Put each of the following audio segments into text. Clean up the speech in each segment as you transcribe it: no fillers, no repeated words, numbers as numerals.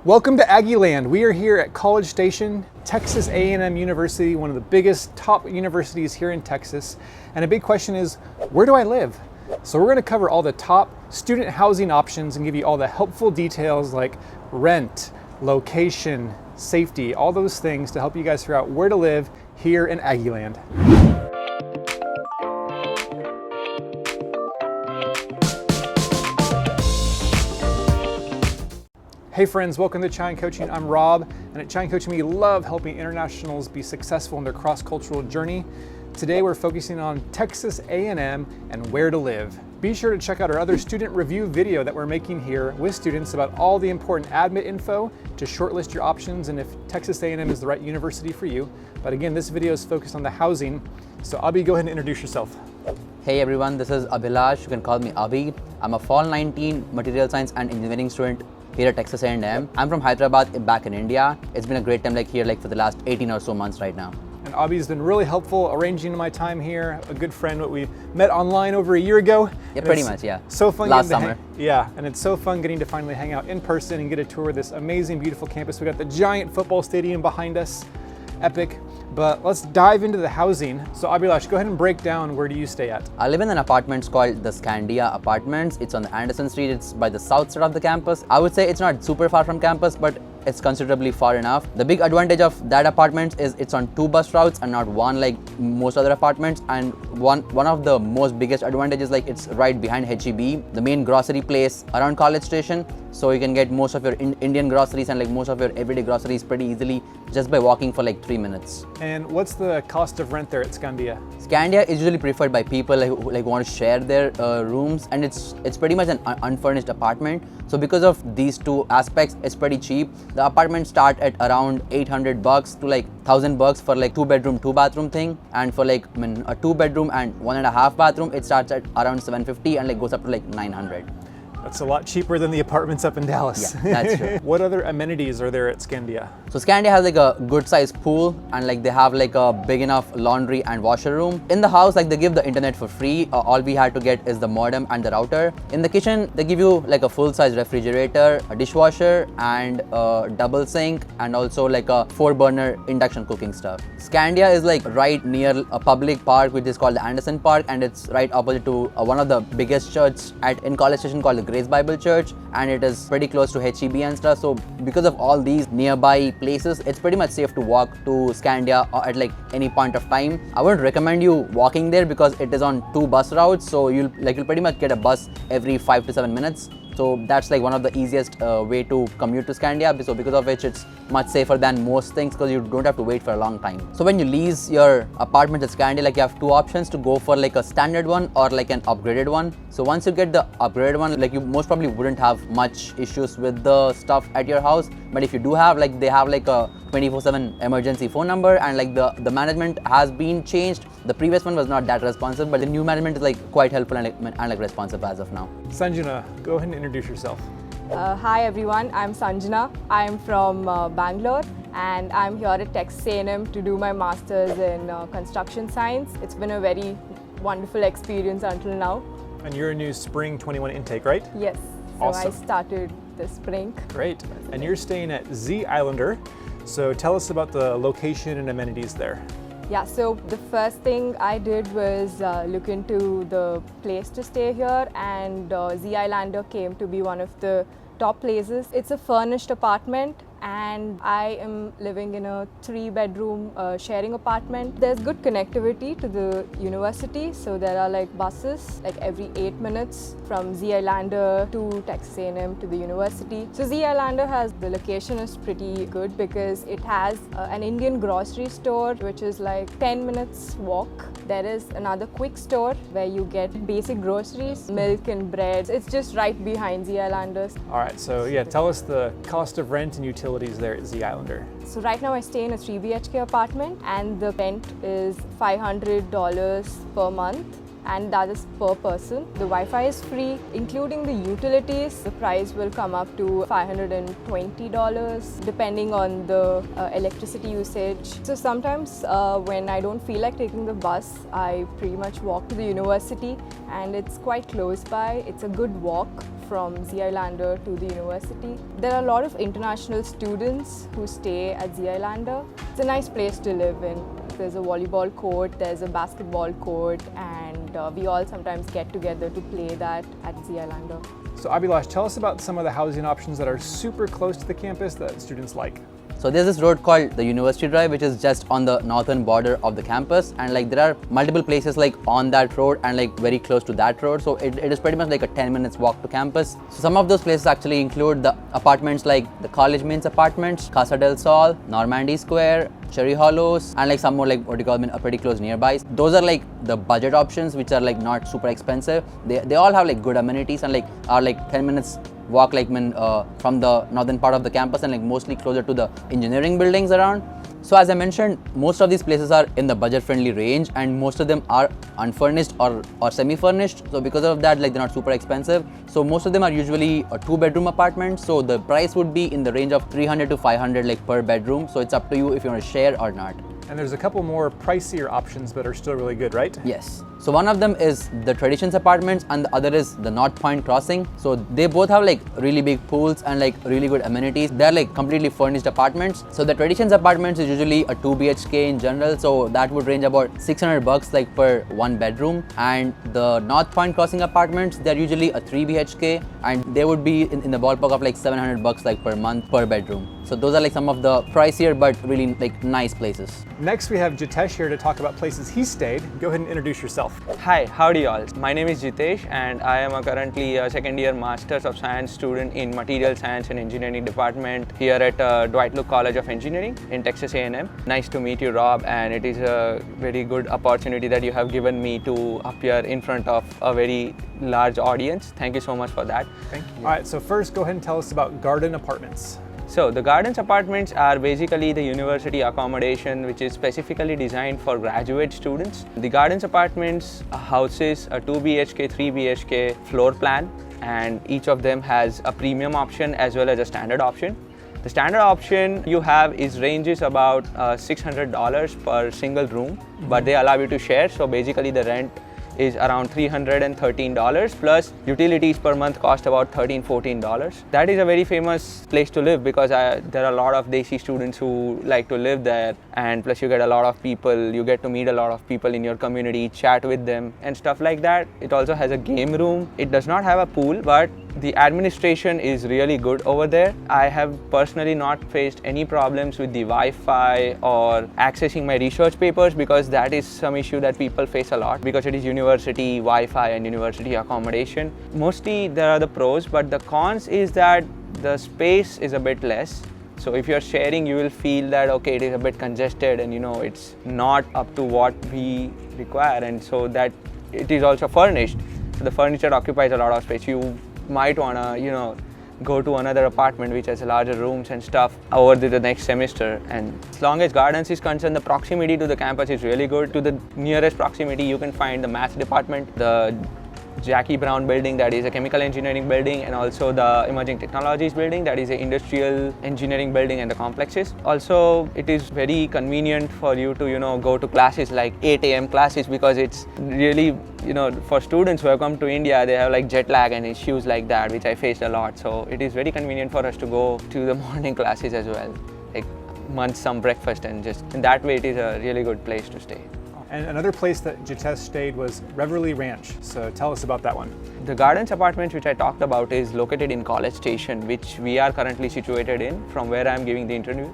Welcome to Aggie Land. We are here at College Station, Texas A&M University, one of the biggest top universities here in Texas. And a big question is, where do I live? So we're going to cover all the top student housing options and give you all the helpful details like rent, location, safety, all those things to help you guys figure out where to live here in Aggie Land. Hey friends, welcome to Chine Coaching. I'm Rob, and at Chine Coaching we love helping internationals be successful in their cross-cultural journey. Today we're focusing on Texas A&M and where to live. Be sure to check out our other student review video that we're making here with students about all the important admit info to shortlist your options and if Texas A&M is the right university for you. But again, this video is focused on the housing. So Abhi, go ahead and introduce yourself. Hey everyone, this is Abhilash. You can call me Abhi. I'm a Fall 19 Material Science and Engineering student here at Texas A&M. I'm from Hyderabad, back in India. It's been a great time here for the last 18 or so months right now. And Abhi's been really helpful arranging my time here. A good friend, what we met online over a year ago. Yeah, pretty much, yeah. So fun. Last summer. Yeah, and it's so fun getting to finally hang out in person and get a tour of this amazing, beautiful campus. We got the giant football stadium behind us. Epic. But let's dive into the housing. So Abhilash, go ahead and break down, where do you stay at? I live in an apartment called the Scandia Apartments. It's on the Anderson Street. It's by the south side of the campus. I would say it's not super far from campus, but it's considerably far enough. The big advantage of that apartment is it's on 2 bus routes and not one like most other apartments. And one of the most biggest advantages, it's right behind HEB, the main grocery place around College Station. So you can get most of your Indian groceries and most of your everyday groceries pretty easily just by walking for 3 minutes. And what's the cost of rent there at Scandia? Scandia is usually preferred by people who want to share their rooms, and it's pretty much an unfurnished apartment. So because of these two aspects, it's pretty cheap. The apartments start at around $800 to $1,000 for 2-bedroom, 2-bathroom thing, and for a 2-bedroom and 1.5 bathroom, it starts at around $750 and goes up to $900. That's a lot cheaper than the apartments up in Dallas. Yeah, that's true. What other amenities are there at Scandia? So Scandia has a good sized pool, and they have a big enough laundry and washer room. In the house, they give the internet for free. All we had to get is the modem and the router. In the kitchen, they give you a full size refrigerator, a dishwasher, and a double sink, and also a 4-burner induction cooking stuff. Scandia is right near a public park which is called the Anderson Park, and it's right opposite to one of the biggest churches in College Station called the Grace Bible Church, and it is pretty close to HEB and stuff. So because of all these nearby places, it's pretty much safe to walk to Scandia at any point of time. I would recommend you walking there because it is on 2 bus routes, so you'll pretty much get a bus every 5 to 7 minutes. So that's one of the easiest way to commute to Scandia. So because of which it's much safer than most things because you don't have to wait for a long time. So when you lease your apartment at Scandia, you have 2 options to go for a standard one or an upgraded one. So once you get the upgraded one, you most probably wouldn't have much issues with the stuff at your house. But if you do have, they have a 24/7 emergency phone number, and the management has been changed. The previous one was not that responsive, but the new management is quite helpful and responsive as of now. Sanjana, go ahead and introduce yourself. Hi everyone, I'm Sanjana. I'm from Bangalore, and I'm here at Texas A&M to do my master's in construction science. It's been a very wonderful experience until now. And you're a new spring 21 intake, right? Yes. So awesome. I started this spring. Great. And you're staying at Z Islander. So tell us about the location and amenities there. Yeah, so the first thing I did was look into the place to stay here, and Z Islander came to be one of the top places. It's a furnished apartment, and I am living in a 3-bedroom sharing apartment. There's good connectivity to the university, so there are buses every 8 minutes from Z Islander to Texas A&M to the university. So Z Islander the location is pretty good because it has an Indian grocery store which is 10 minutes walk. There is another quick store where you get basic groceries, milk and bread. It's just right behind Z Islanders. All right, so yeah, tell us the cost of rent and utilities there at Z Islander. So right now I stay in a 3 BHK apartment, and the rent is $500 per month. and that is per person. The Wi-Fi is free, including the utilities. The price will come up to $520 depending on the electricity usage. So sometimes when I don't feel like taking the bus, I pretty much walk to the university, and it's quite close by. It's a good walk from ZI Lander to the university. There are a lot of international students who stay at ZI Lander. It's a nice place to live in. There's a volleyball court, there's a basketball court, and we all sometimes get together to play that at ZI Lander. So Abhilash, tell us about some of the housing options that are super close to the campus that students like. So there's this road called the University Drive, which is just on the northern border of the campus, and like there are multiple places like on that road and like very close to that road. So it is pretty much like a 10 minutes walk to campus. So some of those places actually include the apartments like the College Means Apartments, Casa del Sol, Normandy Square, Cherry Hollows, and like some more like what you call them are pretty close nearby. Those are like the budget options, which are like not super expensive. They all have like good amenities and like are like 10 minutes walk like from the northern part of the campus and like mostly closer to the engineering buildings around. So as I mentioned, most of these places are in the budget friendly range, and most of them are unfurnished or semi-furnished. So because of that, like they're not super expensive. So most of them are usually a 2-bedroom apartment. So the price would be in the range of $300 to $500 like per bedroom. So it's up to you if you want to share or not. And there's a couple more pricier options but are still really good, right? Yes. So one of them is the Traditions Apartments and the other is the North Point Crossing. So they both have like really big pools and like really good amenities. They're like completely furnished apartments. So the Traditions Apartments is usually a 2 BHK in general. So that would range about $600 like per 1 bedroom. And the North Point Crossing Apartments, they're usually a 3 BHK and they would be in the ballpark of like $700 like per month per bedroom. So those are like some of the pricier but really like nice places. Next we have Jitesh here to talk about places he stayed. Go ahead and introduce yourself. Hi, howdy all. My name is Jitesh and I am currently a second year Masters of Science student in Material Science and Engineering department here at Dwight Luke College of Engineering in Texas A&M. Nice to meet you, Rob, and it is a very good opportunity that you have given me to appear in front of a very large audience. Thank you so much for that. Thank you. All right, so first go ahead and tell us about Garden Apartments. So the Gardens Apartments are basically the university accommodation which is specifically designed for graduate students. The Gardens Apartments houses a 2 BHK, 3 BHK floor plan, and each of them has a premium option as well as a standard option. The standard option you have ranges about $600 per single room, but they allow you to share. So basically the rent is around $313 plus utilities per month cost about $13-14. That is a very famous place to live because there are a lot of Desi students who like to live there, and plus you get a lot of people, you get to meet a lot of people in your community, chat with them and stuff like that. It also has a game room. It does not have a pool, but the administration is really good over there. I have personally not faced any problems with the Wi-Fi or accessing my research papers because that is some issue that people face a lot because it is university Wi-Fi and university accommodation. Mostly there are the pros, but the cons is that the space is a bit less. So if you're sharing, you will feel that okay, it is a bit congested and it's not up to what we require, and so that it is also furnished. So the furniture occupies a lot of space. You might want to go to another apartment which has larger rooms and stuff over the next semester. And as long as Gardens is concerned, the proximity to the campus is really good. To the nearest proximity you can find the math department, the Jackie Brown building, that is a chemical engineering building, and also the emerging technologies building, that is an industrial engineering building, and the complexes. Also it is very convenient for you to go to classes like 8 a.m. classes because it's really for students who have come to India, they have like jet lag and issues like that, which I faced a lot. So it is very convenient for us to go to the morning classes as well, like munch some breakfast, and just in that way it is a really good place to stay. And another place that Jitesh stayed was Reveille Ranch. So tell us about that one. The Gardens Apartments which I talked about is located in College Station, which we are currently situated in from where I am giving the interview.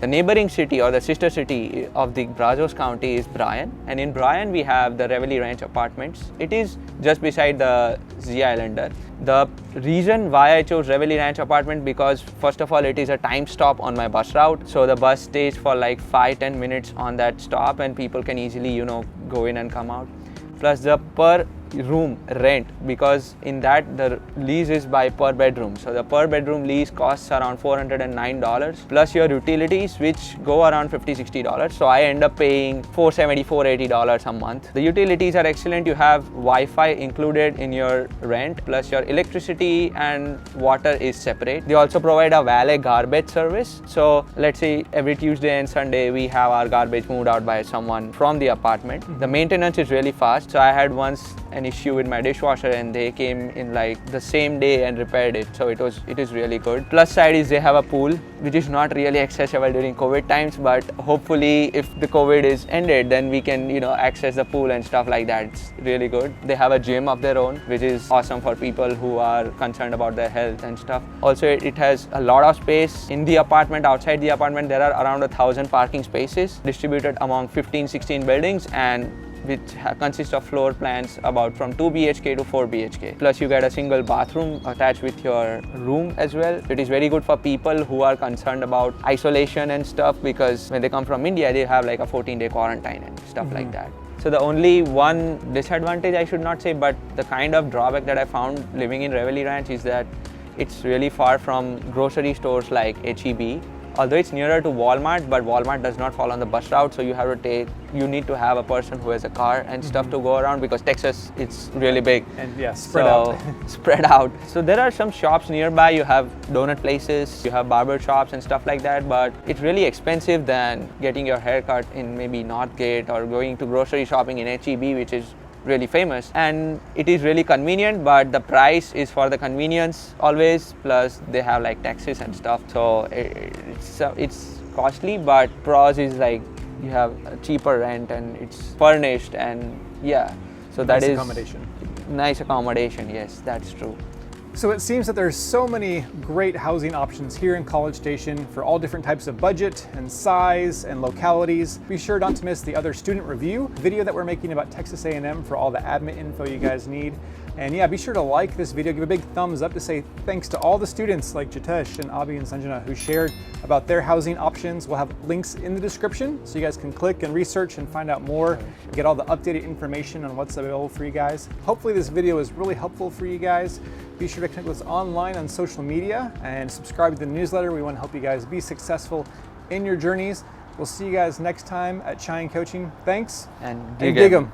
The neighboring city or the sister city of the Brazos County is Bryan, and in Bryan we have the Reveille Ranch Apartments. It is just beside the ZI Lander. The reason why I chose Reveille Ranch Apartment because first of all it is a time stop on my bus route, so the bus stays for like 5-10 minutes on that stop and people can easily go in and come out. Plus the per room rent, because in that the lease is by per bedroom. So the per bedroom lease costs around $409 plus your utilities, which go around $50-$60. So I end up paying $470-$480 a month. The utilities are excellent. You have Wi-Fi included in your rent, plus your electricity and water is separate. They also provide a valet garbage service. So let's say every Tuesday and Sunday we have our garbage moved out by someone from the apartment. The maintenance is really fast. So I had once an issue with my dishwasher and they came in like the same day and repaired it. So it is really good. Plus side is they have a pool, which is not really accessible during COVID times, but hopefully if the COVID is ended, then we can, access the pool and stuff like that. It's really good. They have a gym of their own, which is awesome for people who are concerned about their health and stuff. Also, it has a lot of space in the apartment. Outside the apartment, there are around 1,000 parking spaces distributed among 15-16 buildings, and which consists of floor plans about from 2 BHK to 4 BHK. Plus you get a single bathroom attached with your room as well. It is very good for people who are concerned about isolation and stuff, because when they come from India, they have like a 14-day quarantine and stuff like that. So the only one disadvantage, I should not say, but the kind of drawback that I found living in Reveille Ranch is that it's really far from grocery stores like HEB. Although it's nearer to Walmart, but Walmart does not fall on the bus route, so you need to have a person who has a car and stuff to go around, because Texas, it's really big. And yeah, spread out. Spread out. So there are some shops nearby. You have donut places, you have barber shops and stuff like that, but it's really expensive than getting your hair cut in maybe Northgate or going to grocery shopping in HEB, which is really famous. And it is really convenient, but the price is for the convenience always, plus they have like taxes and stuff, so it's costly. But pros is like you have a cheaper rent and it's furnished, and yeah, so that is nice accommodation. Yes, that's true. So it seems that there's so many great housing options here in College Station for all different types of budget and size and localities. Be sure not to miss the other student review video that we're making about Texas A&M for all the admin info you guys need. And yeah, be sure to like this video, give a big thumbs up to say thanks to all the students like Jitesh and Abhi and Sanjana who shared about their housing options. We'll have links in the description so you guys can click and research and find out more, get all the updated information on what's available for you guys. Hopefully this video is really helpful for you guys. Be sure to connect with us online on social media and subscribe to the newsletter. We want to help you guys be successful in your journeys. We'll see you guys next time at Chine Coaching. Thanks, and dig 'em.